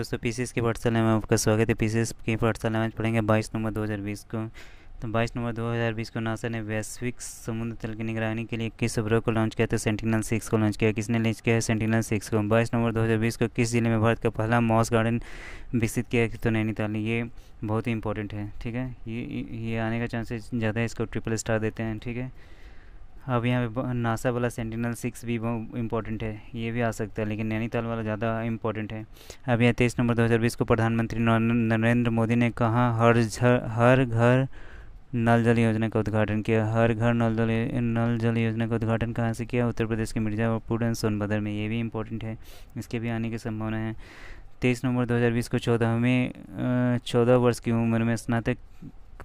दोस्तों, पीसीएस की पाठशाला में आपका स्वागत है। पीसीएस की पाठशाला में आज पढ़ेंगे 22 नवंबर 2020 को। तो 22 नवंबर 2020 को नासा ने वैश्विक समुद्र तल की निगरानी के लिए 21 उपग्रह को लॉन्च किया। तो सेंटिनल-6 को लॉन्च किया। किसने लॉन्च किया है सेंटिनल-6 को? 22 नवंबर 2020 को किस जिले में भारत का पहला मॉस गार्डन विकसित किया है? तो नैनीताल। ये बहुत ही इंपॉर्टेंट है, ठीक है। ये आने का चांसेस ज़्यादा है, इसको ट्रिपल स्टार देते हैं, ठीक है। अब यहाँ पे नासा वाला सेंटिनल-6 भी इम्पोर्टेंट है, ये भी आ सकता है, लेकिन नैनीताल वाला ज़्यादा इम्पोर्टेंट है। अब यहाँ 23 नवंबर 2020 को प्रधानमंत्री नरेंद्र मोदी ने कहा हर घर नल जल योजना का उद्घाटन किया। हर घर नल जल योजना का उद्घाटन कहाँ से किया? उत्तर प्रदेश के मिर्ज़ापुर एंड सोनभद्र में। ये भी इम्पोर्टेंट है, इसके भी आने की संभावना है। 23 नवंबर 2020 को 14 वर्ष की उम्र में स्नातक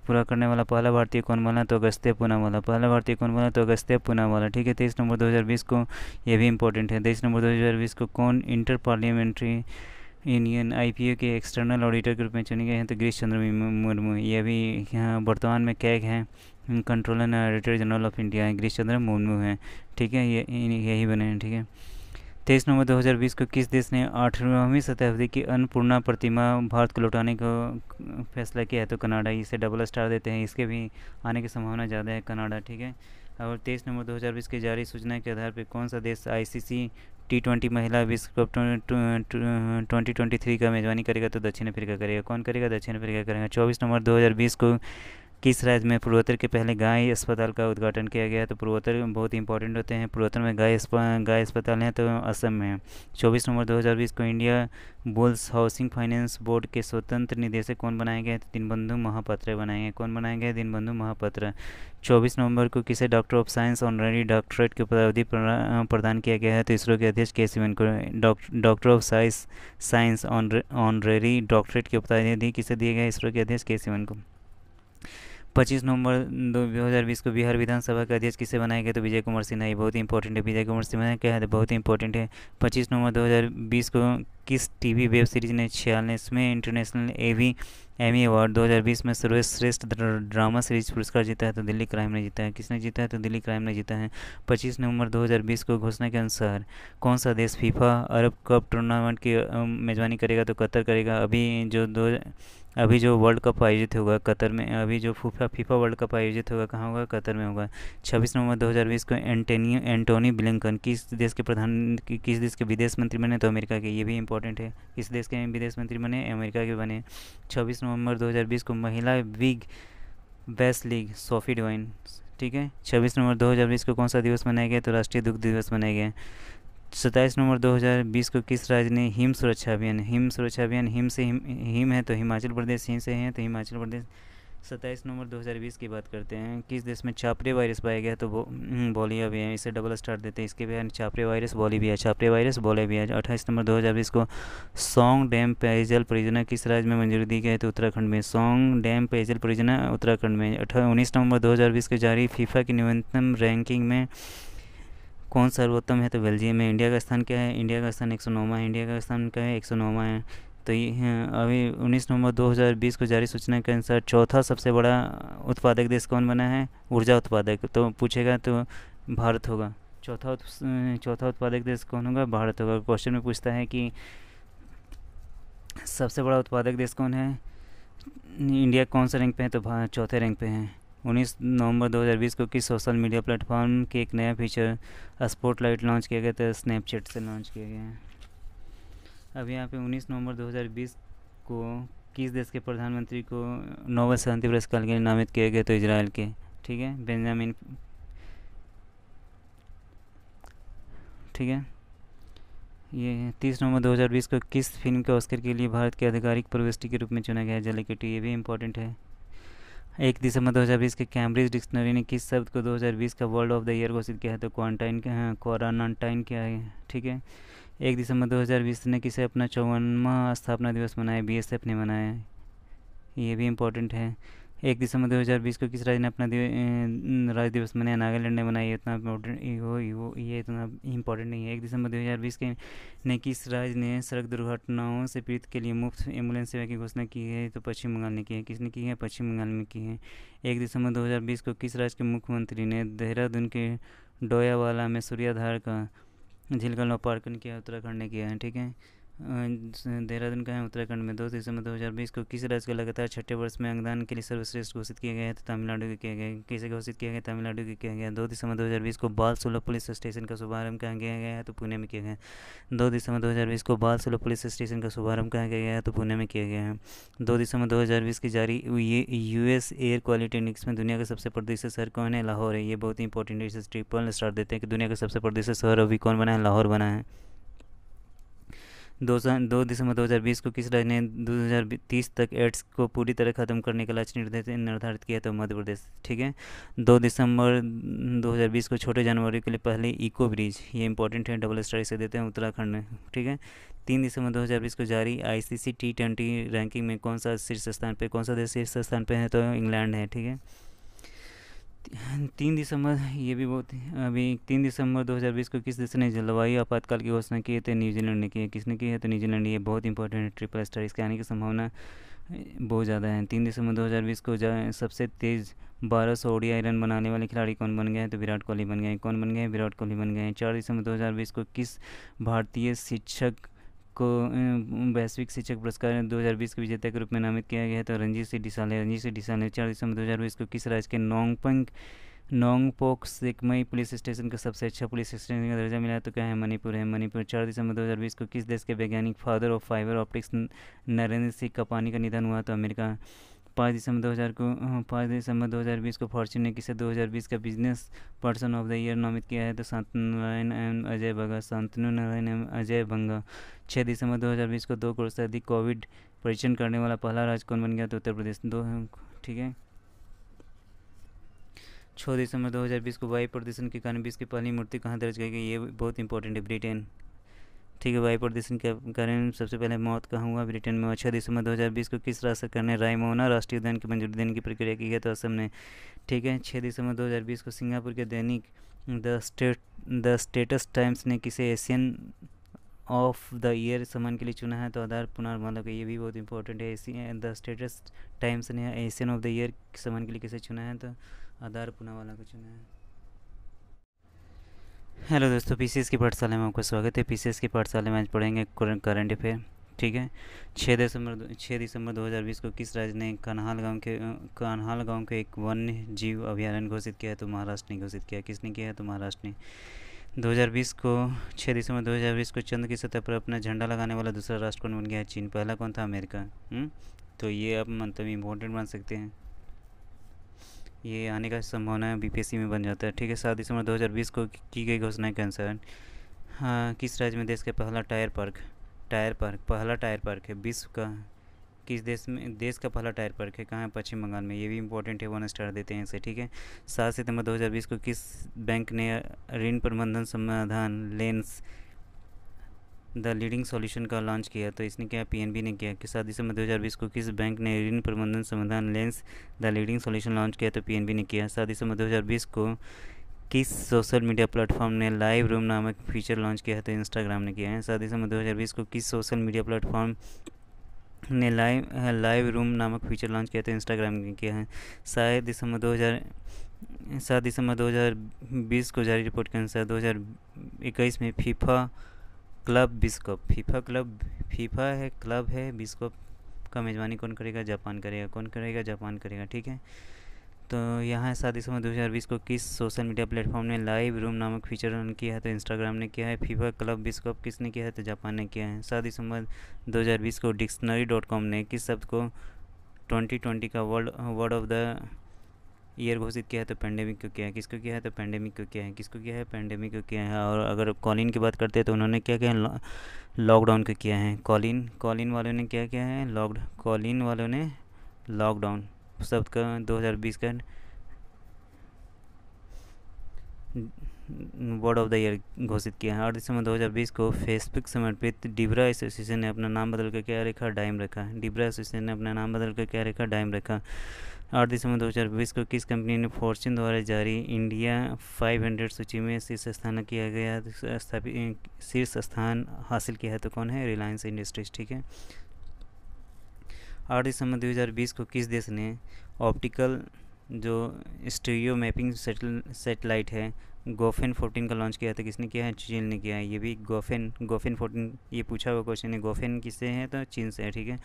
पूरा करने वाला पहला भारतीय कौन बना? तो अगस्त्य पूनावाला। पहला भारतीय कौन बना? तो अगस्त्य पूनावाला, ठीक है। 23 नवंबर 2020 को ये भी इम्पोर्टेंट है। 23 नवंबर 2020 को कौन इंटर पार्लियामेंट्री यूनियन आईपीओ के एक्सटर्नल ऑडिटर के रूप में चुने गए हैं? तो गिरीश चंद्र मुर्मू। ये भी यहाँ वर्तमान में कैग हैं, controller and auditor general of India है, गिरीश चंद्र मुर्मू हैं, ठीक है। यही बने हैं, ठीक है। 23 नवंबर 2020 को किस देश ने 8वीं शताब्दी की अन्नपूर्णा प्रतिमा भारत को लौटाने का फैसला किया है? तो कनाडा। इसे डबल स्टार देते हैं, इसके भी आने की संभावना ज़्यादा है, कनाडा, ठीक है। और 23 नवंबर 2020 की जारी सूचना के आधार पर कौन सा देश आईसीसी T20 महिला विश्व कप 2023 का मेजबानी करेगा? तो दक्षिण अफ्रीका करेगा। कौन करेगा? दक्षिण अफ्रीका करेगा। 24 नवंबर 2020 को किस राज्य में पूर्वोत्तर के पहले गाय अस्पताल का उद्घाटन किया गया? तो पूर्वोत्तर बहुत इंपॉर्टेंट होते हैं। पूर्वोत्तर में गाय अस्पताल हैं, तो असम में है। 24 नवंबर 2020 को India bulls housing finance board के स्वतंत्र निदेशक कौन बनाए गए? तो दीनबंधु महापात्रा बनाए गए। कौन बनाए गए? दीनबंधु महापात्रा। 24 नवंबर को किसे doctor of science honorary doctorate की उपाधि प्रदान किया गया है? तो इसरो के अध्यक्ष के सिवन को doctor of science honorary doctorate की उपाधि किसे दिए गए? इसरो के अध्यक्ष के सिवन को। 25 नवंबर 2020 को बिहार विधानसभा का अध्यक्ष किसे बनाया गया? तो विजय कुमार सिन्हा। ये बहुत इंपॉर्टेंट है, विजय कुमार सिन्हा क्या है? तो बहुत इंपॉर्टेंट है। 25 नवंबर 2020 को किस टीवी वेब सीरीज ने 46वें इंटरनेशनल एमी अवार्ड 2020 में सर्वश्रेष्ठ ड्रामा सीरीज पुरस्कार जीता है? तो दिल्ली क्राइम ने जीता है। किसने जीता है? तो दिल्ली क्राइम ने जीता है। 25 नवंबर 2020 को घोषणा के अनुसार कौन सा देश फीफा अरब कप टूर्नामेंट की मेजबानी करेगा? तो कतर करेगा। अभी जो वर्ल्ड कप आयोजित होगा कतर में, अभी जो फीफा वर्ल्ड कप आयोजित होगा कहाँ होगा? कतर में होगा। 26 नवंबर 2020 को एंटोनी ब्लिंकन किस देश के विदेश मंत्री बने? तो अमेरिका के। ये भी इंपॉर्टेंट है, किस देश के विदेश मंत्री बने? अमेरिका के बने। 26 नवंबर 2020 को महिला big bash league Sophie Devine, ठीक है। 26 नवंबर 2020 को कौन सा दिवस मनाया गया? तो राष्ट्रीय दुग्ध दिवस मनाया गया। 27 नवंबर 2020 को किस राज्य ने हिम सुरक्षा अभियान हिम है तो हिमाचल प्रदेश, हिम से है तो हिमाचल प्रदेश। 27 नवंबर 2020 की बात करते हैं। किस देश में चापरे वायरस पाया गया? तो बोलिया भी है, इसे डबल स्टार देते हैं, इसके भी चापरे वायरस बोलिविया, चापरे वायरस बोलिविया। 28 नवंबर 2020 को सोंग डैम पेयजल परियोजना किस राज्य में मंजूरी दी गई? तो उत्तराखंड में। सोंग डैम पेयजल परियोजना उत्तराखंड में। 19 नवंबर 2020 को जारी फीफा की न्यूनतम रैंकिंग में कौन सर्वोत्तम है? तो बेल्जियम में। इंडिया का स्थान क्या है? इंडिया का स्थान 109वां है। इंडिया का स्थान क्या है? 109वां है। तो ये अभी 19 नवंबर 2020 को जारी सूचना के अनुसार चौथा सबसे बड़ा उत्पादक देश कौन बना है? ऊर्जा उत्पादक। तो पूछेगा तो भारत होगा। चौथा उत्पादक देश कौन होगा? भारत होगा। क्वेश्चन में पूछता है कि सबसे बड़ा उत्पादक देश कौन है? इंडिया कौन सा रैंक पे है? तो चौथे रैंक पे है। 19 नवंबर 2020 को किस सोशल मीडिया प्लेटफॉर्म के एक नया फीचर स्पॉटलाइट लॉन्च किया गया? था स्नैपचैट से लॉन्च किया गया है। अब यहाँ पे 19 नवंबर 2020 को किस देश के प्रधानमंत्री को नोबेल शांति पुरस्कार के लिए नामित किया गया? तो इजराइल के, ठीक है, बेंजामिन, ठीक है। ये 30 नवंबर 2020 को किस फिल्म के ऑस्कर के लिए भारत के आधिकारिक प्रविष्टि के रूप में चुना गया है? जल्लीकट्टू। ये भी इंपॉर्टेंट है। 1 दिसंबर 2020 के कैम्ब्रिज डिक्शनरी ने किस शब्द को 2020 का वर्ल्ड ऑफ द ईयर घोषित किया है? तो क्वारंटाइन क्या है, ठीक है। 1 दिसंबर 2020 ने किसे अपना 54वां स्थापना दिवस मनाया? बीएसएफ ने मनाया। ये भी इम्पोर्टेंट है। 1 दिसंबर 2020 को किस राज्य ने अपना राज्य दिवस मनाया? नागालैंड ने मनाया। ये इतना इम्पोर्टेंट नहीं है। 1 दिसंबर 2020 के ने किस राज्य ने सड़क दुर्घटनाओं से पीड़ित के लिए मुफ्त एम्बुलेंस सेवा की घोषणा की है? तो पश्चिम बंगाल ने की है। किसने की है? पश्चिम बंगाल में की है। 1 दिसंबर 2020 को किस राज्य के मुख्यमंत्री ने देहरादून के डोयावाला में सूर्याधार का झील का लोकार्पण किया? उत्तराखंड ने किया है, ठीक है। देहरादून का है उत्तराखंड में। 2 दिसंबर 2020 को किस राज्य को लगातार छठे वर्ष में अंगदान के लिए सर्वश्रेष्ठ घोषित किया गया है? तो तमिलनाडु को किया गया है। किसे घोषित किया गया? तमिलनाडु को किया गया। 2 दिसंबर 2020 को बाल सुलभ पुलिस स्टेशन का शुभारंभ कहाँ किया गया है? तो पुणे में किया गया है। 2 दिसंबर 2020 को बाल सुलभ पुलिस स्टेशन का शुभारंभ कहाँ किया गया है? तो पुणे में किया गया है। 2 दिसंबर 2020 की जारी यूएस एयर क्वालिटी इंडेक्स में दुनिया का सबसे प्रदूषित शहर कौन है? लाहौर है। ये बहुत ही इंपॉर्टेंट है, इसे ट्रिपल स्टार देते हैं कि दुनिया का सबसे प्रदूषित शहर अभी कौन बना है? लाहौर बना है। 2 दिसंबर 2020 को किस राज्य ने 2030 तक एड्स को पूरी तरह ख़त्म करने का लक्ष्य निर्धारित किया? तो मध्य प्रदेश। ठीक है। 2 दिसंबर 2020 को छोटे जानवरों के लिए पहले इको ब्रिज, ये इंपॉर्टेंट है, डबल स्टार इसे देते हैं उत्तराखंड में। ठीक है। 3 दिसंबर 2020 को जारी आईसीसी T20 रैंकिंग में कौन सा शीर्ष स्थान पे, कौन सा देश शीर्ष स्थान पे है? तो इंग्लैंड है। ठीक है। 3 दिसंबर, ये भी बहुत अभी 3 दिसंबर 2020 को किस देश ने जलवायु आपातकाल की घोषणा की है? तो न्यूजीलैंड ने की है। किसने की है? तो न्यूजीलैंड। ये बहुत इंपॉर्टेंट है, ट्रिपल स्टार, इसके आने की संभावना बहुत ज़्यादा है। 3 दिसंबर 2020 को सबसे तेज़ 1200 ओडीआई रन बनाने वाले खिलाड़ी कौन बन गए हैं? तो विराट कोहली बन गए। कौन बन गए? विराट कोहली बन गए। 4 दिसंबर 2020 को किस भारतीय शिक्षक को वैश्विक शिक्षक पुरस्कार 2020 के विजेता के रूप में नामित किया गया है? तो रणजीत सिंह डिसाले। 4 दिसंबर 2020 को किस राज्य के नोंगपोक सेकमई पुलिस स्टेशन को सबसे अच्छा पुलिस स्टेशन का दर्जा मिला है? तो क्या है? मणिपुर है। मणिपुर। 4 दिसंबर 2020 को किस देश के वैज्ञानिक father of fibre optics Narendra Singh Kapany का निधन हुआ? तो अमेरिका। 5 दिसंबर 2020 को फॉर्च्यून ने किसे 2020 का business person of the year नामित किया है? तो शांतनु नारायण एम अजय बंगा। 6 दिसंबर 2020 को 2 करोड़ से अधिक कोविड परीक्षण करने वाला पहला राज्य कौन बन गया? तो उत्तर प्रदेश। 2। ठीक है। 6 दिसंबर 2020 को वायु प्रदूषण के कारण विश्व की पहली मूर्ति कहाँ दर्ज की गई? ये बहुत इंपॉर्टेंट है, ब्रिटेन। ठीक है। वायु प्रदूषण के कारण सबसे पहले मौत कहाँ हुआ? ब्रिटेन में। 6 दिसंबर 2020 को किस राज्य सरकार ने रायमोना राष्ट्रीय उद्यान की मंजूरी देने की प्रक्रिया की है? तो असम ने। ठीक है। 6 दिसंबर 2020 को सिंगापुर के दैनिक द स्टेटस टाइम्स ने किसे एशियन ऑफ द ईयर सम्मान के लिए चुना है? तो आधार पुनारमाला को। ये भी बहुत इंपॉर्टेंट है। द स्टेटस टाइम्स ने एशियन ऑफ द ईयर सम्मान के लिए किसे चुना है? तो आधार पुनावाला को चुना है। हेलो दोस्तों, पीसीएस की पाठशाला में आपका स्वागत है। पीसीएस की पाठशाला में आज पढ़ेंगे करंट अफेयर। ठीक है। 6 दिसंबर 2020 को किस राज्य ने कान्हाल गांव के एक वन्य जीव अभयारण्य घोषित किया है? तो महाराष्ट्र ने घोषित किया। किसने किया है? तो महाराष्ट्र ने। 2020 को 6 दिसंबर 2020 को चंद्र की सतह पर अपना झंडा लगाने वाला दूसरा राष्ट्र कौन बन गया है? चीन। पहला कौन था? अमेरिका। तो ये अब मतलब इम्पोर्टेंट बन सकते हैं, ये आने का संभावना बीपीएससी में बन जाता है। ठीक है। 7 दिसंबर 2020 को की गई घोषणा के अनुसार किस राज्य में देश का पहला पहला टायर पार्क है विश्व का? किस देश का पहला टायर पार्क है? कहाँ है? पश्चिम बंगाल में। ये भी इंपॉर्टेंट है, 1 स्टार देते हैं इसे। ठीक है। 7 सितंबर 2020 को किस बैंक ने ऋण प्रबंधन समाधान लेंस द लीडिंग सॉल्यूशन का लॉन्च किया? तो इसने किया, पीएनबी ने किया। कि 7 दिसंबर 2020 को किस बैंक ने ऋण प्रबंधन समाधान lens the leading solution launch किया? तो पीएनबी ने किया। 7 दिसंबर 2020 को किस सोशल मीडिया प्लेटफॉर्म ने लाइव रूम नामक फीचर लॉन्च किया है? तो इंस्टाग्राम ने किया है। 7 दिसंबर 2020 को किस सोशल मीडिया प्लेटफॉर्म ने लाइव रूम नामक फीचर लॉन्च किया? तो इंस्टाग्राम ने किया है। 7 दिसंबर 2020 को जारी रिपोर्ट के अनुसार 2021 में फीफा क्लब है विश्व कप का मेज़बानी कौन करेगा? जापान करेगा। जापान करेगा। ठीक है। तो यहाँ 7 दिसंबर 2020 को किस सोशल मीडिया प्लेटफॉर्म ने लाइव रूम नामक फीचर रन किया है? तो इंस्टाग्राम ने किया है। फीफा क्लब विश्व कप किसने किया है? तो जापान ने किया है। 7 दिसंबर 2020 को Dictionary.com ने किस शब्द को 2020 का वर्ड ऑफ द ईयर घोषित किया है? तो पेंडेमिक को किया है। किसको किया है? तो पेंडेमिक को किया है। पेंडेमिक को किया है। और अगर कॉलिन की बात करते हैं तो उन्होंने क्या किया है? लॉकडाउन को किया है। कॉलिन वालों ने क्या किया है? कॉलिन वालों ने लॉकडाउन शब्द का 2020 का वर्ड ऑफ द ईयर घोषित किया है। 8 दिसंबर 2020 को फेसबुक समर्पित डिब्रा एसोसिएशन ने अपना नाम बदल कर क्या रखा? डाइम रखा। डिब्रा एसोसिएशन ने अपना नाम बदल कर क्या रखा? डाइम रखा। 8 दिसंबर 2020 को किस कंपनी ने फॉर्च्यून द्वारा जारी इंडिया 500 सूची में शीर्ष स्थान हासिल किया है? तो कौन है? रिलायंस इंडस्ट्रीज। ठीक है। 8 दिसंबर 2020 को किस देश ने ऑप्टिकल जो स्टीरियो मैपिंग सेटेलाइट है गोफेन 14 का लॉन्च किया था, किसने किया है? चीन ने किया है। ये भी गोफेन गोफेन 14 ये पूछा हुआ क्वेश्चन है। गोफेन किससे है? तो चीन से है, ठीक है।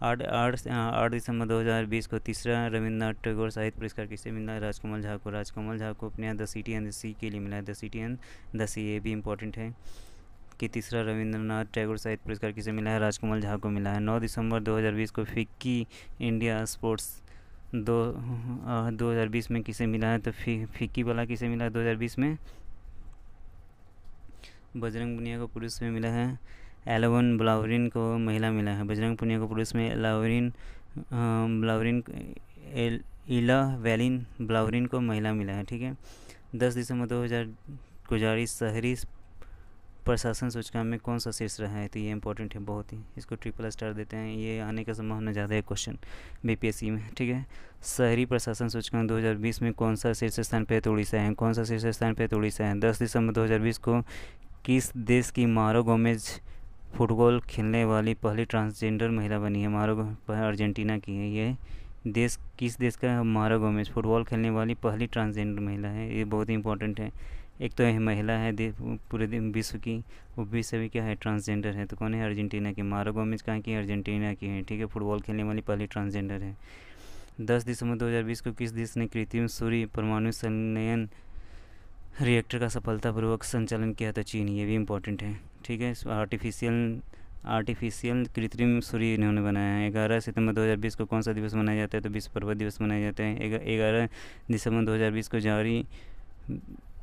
8 दिसंबर 2020 को तीसरा रविंद्रनाथ टैगोर साहित्य पुरस्कार किसे मिला है? राजकमल झा को। राजकमल झा को अपने यहाँ द सिटी एंड द सी के लिए मिला है। द सिटी एंड द सी, ये भी इंपॉर्टेंट है कि तीसरा रविंद्रनाथ टैगोर साहित्य पुरस्कार किसे मिला है? राजकमल झा को मिला है। 9 दिसंबर 2020 को फिक्की इंडिया स्पोर्ट्स 2020 में किसे मिला है? तो फिक्की वाला किसे मिला है 2020 में? बजरंग पुनिया को पुरुष में मिला है। एलेवन ब्लावरिन को महिला मिला है। बजरंग पुनिया को पुरुष में, ब्लावरिन इला वैलिन ब्लावरिन को महिला मिला है, ठीक है। 10 दिसंबर 2000 को जारी शहरी प्रशासन सूचकांक में कौन सा शीर्ष रहा है? तो ये इंपॉर्टेंट है बहुत ही, इसको ट्रिपल स्टार देते हैं, ये आने का संभावना ज़्यादा है क्वेश्चन बीपीएससी में, ठीक है। शहरी प्रशासन सूचकांक 2020 में कौन सा शीर्ष स्थान पे? तो उड़ीसा है। कौन सा शीर्ष स्थान पे? तो उड़ीसा है। 10 दिसंबर 2020 को किस देश की मारो गोमेज फुटबॉल खेलने वाली पहली ट्रांसजेंडर महिला बनी है? अर्जेंटीना की है ये देश। किस देश का? मारो गोमेज फुटबॉल खेलने वाली पहली ट्रांसजेंडर महिला है, ये बहुत ही इंपॉर्टेंट है। एक तो है महिला है पूरे दिन विश्व की, वो विश्व भी क्या है? ट्रांसजेंडर है। तो कौन है? अर्जेंटीना की। मारो गोमेज कहाँ की? अर्जेंटीना की है, ठीक है। फुटबॉल खेलने वाली पहली ट्रांसजेंडर है। 10 दिसंबर 2020 को किस देश ने कृत्रिम सूर्य परमाणु संलयन रिएक्टर का सफलतापूर्वक संचालन किया? तो चीन, ये भी इम्पोर्टेंट है, ठीक है। आर्टिफिशियल कृत्रिम सूर्य इन्होंने बनाया है। 11 सितंबर 2020 को कौन सा दिवस मनाया जाता है? तो विश्व पर्वत दिवस मनाया जाता है। 11 दिसंबर 2020 को जारी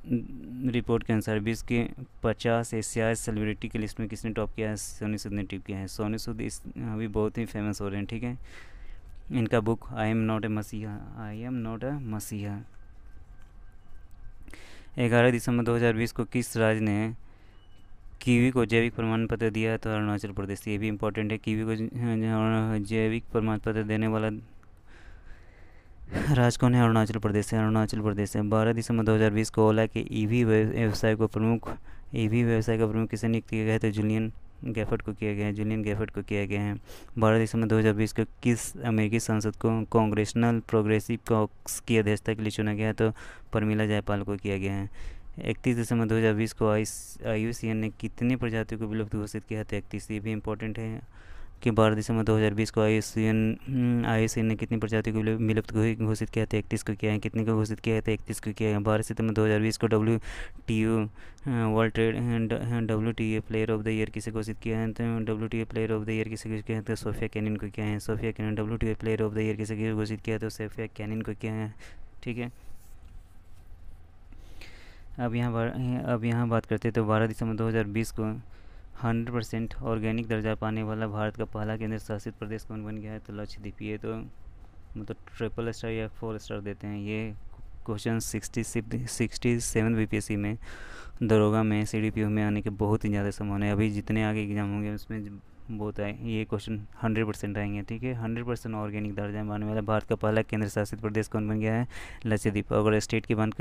रिपोर्ट के अनुसार विश्व के 50 एशियाई सेलिब्रिटी की लिस्ट में किसने टॉप किया है? सोनू सूद ने टॉप किया है। सोनू सूद इस अभी बहुत ही फेमस हो रहे हैं, ठीक है। इनका book I am not a मसीहा। 11 दिसंबर 2020 को किस राज्य ने कीवी को जैविक प्रमाण पत्र दिया है? तो अरुणाचल प्रदेश, ये भी इम्पोर्टेंट है। कीवी को जैविक प्रमाण पत्र देने वाला राज्य कौन है? अरुणाचल प्रदेश है। 12 दिसंबर 2020 को ओला के ईवी व्यवसाय का प्रमुख किसे नियुक्त किया गया है? तो जूलियन गैफर्ड को किया गया है। 12 दिसंबर 2020 को किस अमेरिकी सांसद को कांग्रेसनल प्रोग्रेसिव कॉक्स की अध्यक्षता के लिए चुना गया है? तो परमिला जायपाल को किया गया है। 31 दिसंबर 2020 को IUCN ने कितनी प्रजातियों को विलुप्त घोषित किया है? तो 31, ये भी इंपॉर्टेंट है कि 12 दिसंबर 2020 को IUCN ने कितनी प्रजातियों को विलुप्त घोषित किया? तो 31 को किया है। कितने को घोषित किया है? तो 31 को किया है। 12 सितंबर 2020 को WTO world trade WTA player of the year किसे घोषित किया है? तो WTA player of the year किसे किया है? तो सोफिया कैनिन को किया है। WTA player of the year किसे घोषित किया है? तो सोफिया कैनिन को किया है, ठीक है। अब यहाँ बात करते हैं। तो 12 दिसंबर 2020 को 100% ऑर्गेनिक दर्जा पाने वाला भारत का पहला केंद्र शासित प्रदेश कौन बन गया है? तो लक्षद्वीप। ये तो मतलब ट्रिपल स्टार या 4 स्टार देते हैं। ये क्वेश्चन 67 बीपीएससी में, दरोगा में, CDPO में आने के बहुत ही ज़्यादा संभावना है। अभी जितने आगे एग्जाम होंगे उसमें बहुत आए ये क्वेश्चन 100% आएंगे, ठीक है। 100% ऑर्गेनिक दर्जा पाने वाला भारत का पहला केंद्र शासित प्रदेश कौन बन गया है? लक्षद्वीप। अगर स्टेट की बात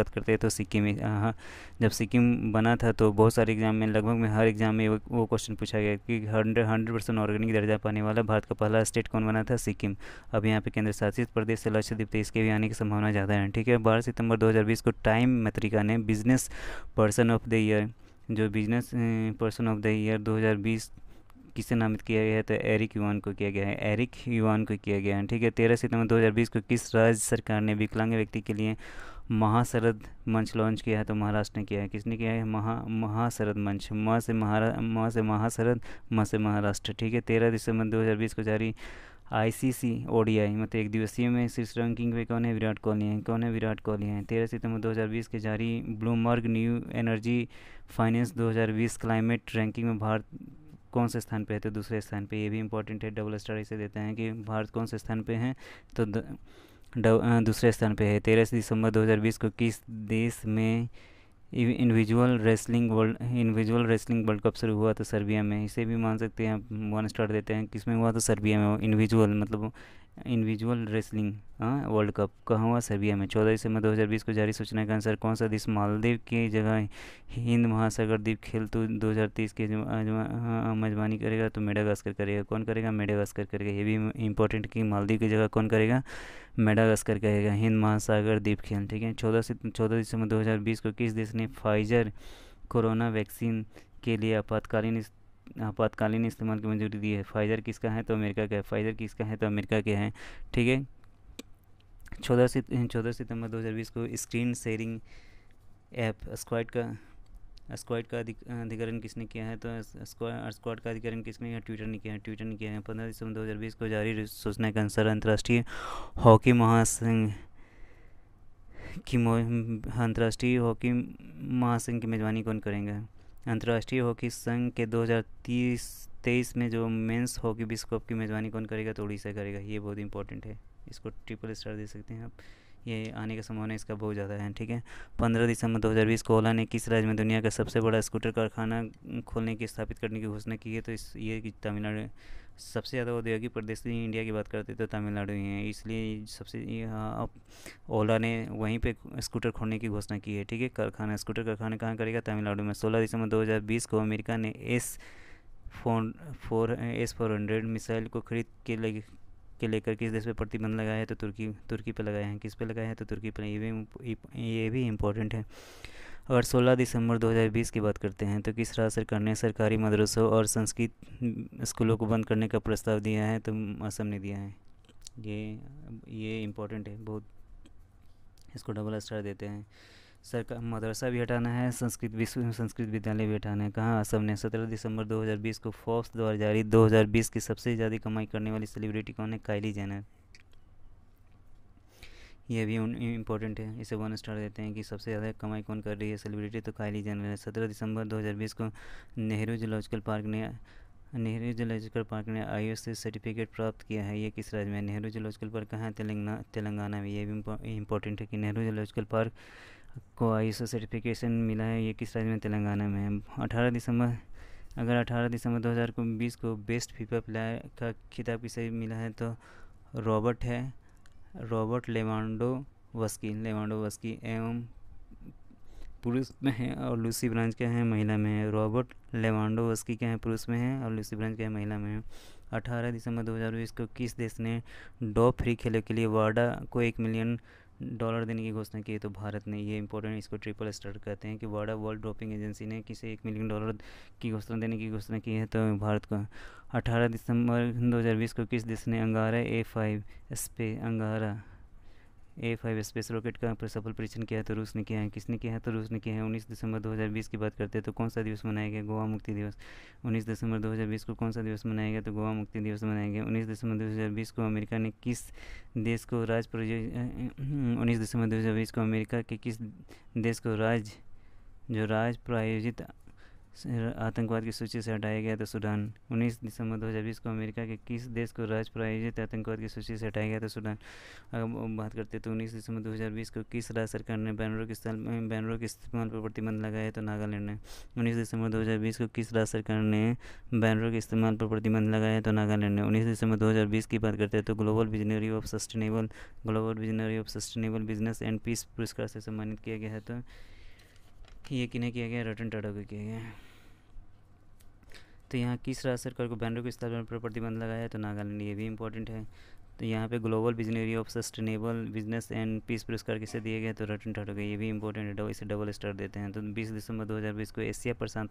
करते हैं तो सिक्किम। हाँ, जब सिक्किम बना था तो बहुत सारे एग्जाम में, लगभग में हर एग्जाम में वो क्वेश्चन पूछा गया कि 100% ऑर्गेनिक दर्जा पाने वाला भारत का पहला स्टेट कौन बना था? सिक्किम। अब यहाँ पे केंद्र शासित प्रदेश से लक्षद्वीप, तो इसके भी आने की संभावना ज़्यादा है, ठीक है। 12 सितंबर 2020 को टाइम पत्रिका ने business person of the year 2020 किसे नामित किया गया है? तो एरिक युवान को किया गया है, ठीक है। 13 सितंबर 2020 को किस राज्य सरकार ने विकलांग व्यक्ति के लिए महाशरद मंच लॉन्च किया है? तो महाराष्ट्र ने किया है। किसने किया है? महाशरद मंच। म से महाशरद, म से महाराष्ट्र, ठीक है। 13 दिसंबर 2020 को जारी ICC ODI मतलब एक दिवसीय में शीर्ष रैंकिंग में कौन है? विराट कोहली है। 13 सितंबर 2020 के जारी Bloomberg new energy finance 2020 climate ranking में भारत कौन से स्थान पे है? तो दूसरे स्थान पे। ये भी इंपॉर्टेंट है, डबल स्टार इसे देते हैं कि भारत कौन से स्थान पे है? तो दूसरे स्थान पे है। 13 दिसंबर 2020 को किस देश में इंडिविजुअल रेसलिंग वर्ल्ड कप शुरू हुआ? तो सर्बिया में। इसे भी मान सकते हैं आप, 1 स्टार देते हैं। किस में हुआ? तो सर्बिया में। इंडिविजुअल मतलब इंडिविजुअल रेसलिंग वर्ल्ड कप कहाँ हुआ? सर्बिया में। 14 दिसंबर 2020 को जारी सूचना के अनुसार कौन सा देश मालदीव की जगह हिंद महासागर द्वीप खेल 2023 की मेजबानी करेगा? तो मेडागास्कर करेगा। कौन करेगा? मेडागास्कर करेगा। ये भी इम्पोर्टेंट कि मालदीव की जगह कौन करेगा? मेडागास्कर करेगा हिंद महासागर द्वीप खेल। ठीक है। 14 दिसंबर 2020 को किस देश ने फाइजर कोरोना वैक्सीन के लिए आपातकालीन इस्तेमाल की मंजूरी दी है? फाइजर किसका है? तो अमेरिका का है। फाइजर किसका है? तो अमेरिका के हैं। ठीक है। 14 सितंबर 2020 को स्क्रीन शेयरिंग ऐप स्क्वाड का अधिकरण किसने किया है? तो स्क्वाड का अधिकरण किसने किया? ट्विटर ने किया है। 15 दिसंबर 2020 को जारी सूचना के अनुसार अंतर्राष्ट्रीय हॉकी महासंघ की मेजबानी कौन करेगा? अंतर्राष्ट्रीय हॉकी संघ के 2023 में जो मेंस हॉकी विश्व कप की मेजबानी कौन करेगा? तो उड़ीसा करेगा। ये बहुत इंपॉर्टेंट है, इसको ट्रिपल स्टार दे सकते हैं आप। ये आने का संभावना इसका बहुत ज़्यादा है। ठीक है। 15 दिसंबर 2020 को ओला ने किस राज्य में दुनिया का सबसे बड़ा स्कूटर कारखाना खोलने की स्थापित करने की घोषणा की है? तो ये तमिलनाडु। सबसे ज़्यादा औद्योगिक प्रदेश इंडिया की बात करते तो तमिलनाडु ही है, इसलिए अब ओला ने वहीं पे स्कूटर खोलने की घोषणा की है। ठीक है। स्कूटर कारखाना कहाँ करेगा? तमिलनाडु में। 16 दिसंबर 2020 को अमेरिका ने S-400 मिसाइल को खरीद के लेकर किस देश पे प्रतिबंध लगाया है? तो तुर्की पे लगाया है। किस पे लगाया है? तो तुर्की पे। ये भी इम्पोर्टेंट है। अगर 16 दिसंबर 2020 की बात करते हैं तो किस राज्य सरकार ने सरकारी मदरसों और संस्कृत स्कूलों को बंद करने का प्रस्ताव दिया है? तो असम ने दिया है। ये इम्पोर्टेंट है बहुत, इसको डबल स्टार देते हैं। सरकार मदरसा भी हटाना है, संस्कृत विद्यालय भी हटाना है। कहाँ? असम ने। 17 दिसंबर 2020 को फोर्ब्स द्वारा जारी 2020 की सबसे ज़्यादा कमाई करने वाली सेलिब्रिटी कौन है? Kylie Jenner. ये भी इम्पोर्टेंट है, इसे 1 स्टार देते हैं कि सबसे ज़्यादा कमाई कौन कर रही है सेलिब्रिटी? तो काइली जेनर है। 17 दिसंबर 2020 को नेहरू जूलॉजिकल पार्क ने ISO सर्टिफिकेट प्राप्त किया है। ये किस राज्य में? नेहरू जूलॉजिकल पार्क कहाँ है? तेलंगाना में। ये भी इम्पोर्टेंट है कि नेहरू जूलॉजिकल पार्क को ISO सर्टिफिकेशन मिला है। ये किस राज्य में? तेलंगाना में है। 18 दिसंबर 2020 को बेस्ट फीफा प्लेयर का खिताब किसे मिला है? तो रॉबर्ट लेवांडोवस्की एवं पुरुष में है, और लूसी ब्रांच क्या है? महिला में है। रॉबर्ट लेवांडोवस्की क्या है? पुरुष में है, और लूसी ब्रांच क्या है? महिला में है। 18 दिसंबर 2020 को किस देश ने डॉग फ्री खेलों के लिए वाडा को $1 मिलियन देने की घोषणा की है? तो भारत ने। ये इंपॉर्टेंट, इसको ट्रिपल स्टार कहते हैं कि वाडा वर्ल्ड डोपिंग एजेंसी ने किसे $1 मिलियन की घोषणा देने की घोषणा की है? तो भारत को। 18 दिसंबर 2020 को किस देश ने अंगारा A5 स्पेस रॉकेट का सफल परीक्षण किया है? तो रूस ने किया है। किसने किया है? तो रूस ने किया है। 19 दिसंबर 2020 की बात करते हैं तो कौन सा दिवस मनाया गया? गोवा मुक्ति दिवस। 19 दिसंबर 2020 को कौन सा दिवस मनाया गया? तो गोवा मुक्ति दिवस मनाया गया। 19 दिसंबर 2020 को अमेरिका ने किस देश को 19 दिसंबर 2020 को अमेरिका के किस देश को राज प्रायोजित आतंकवाद की सूची से हटाया गया? तो सूडान। 19 दिसंबर 2020 को अमेरिका के किस देश को राज प्रायोजित आतंकवाद की सूची से हटाया गया? तो सूडान। अगर बात करते हैं तो 19 दिसंबर 2020 को किस राज्य सरकार ने बैनरों के इस्तेमाल पर प्रतिबंध लगाया है? तो नागालैंड ने। 19 दिसंबर 2020 को किस राज्य सरकार ने बैनरों के इस्तेमाल पर प्रतिबंध लगाया है? तो नागालैंड ने। 19 दिसंबर 2020 की बात करते हैं तो global visionary of sustainable business and peace पुरस्कार से सम्मानित किया गया है। तो ये किन्हें किया गया? रतन टाटा को किया गया। तो यहाँ किस राज्य सरकार को बैनरों के इस्तेमाल पर प्रतिबंध लगाया है? तो नागालैंड। ये भी इंपॉर्टेंट है। तो यहाँ पे global visionary of sustainable business and peace पुरस्कार किसे दिए गए? तो रतन टाटा को। ये भी इंपॉर्टेंट है, इसे डबल स्टार देते हैं। तो 20 दिसंबर 2020 को एशिया प्रशांत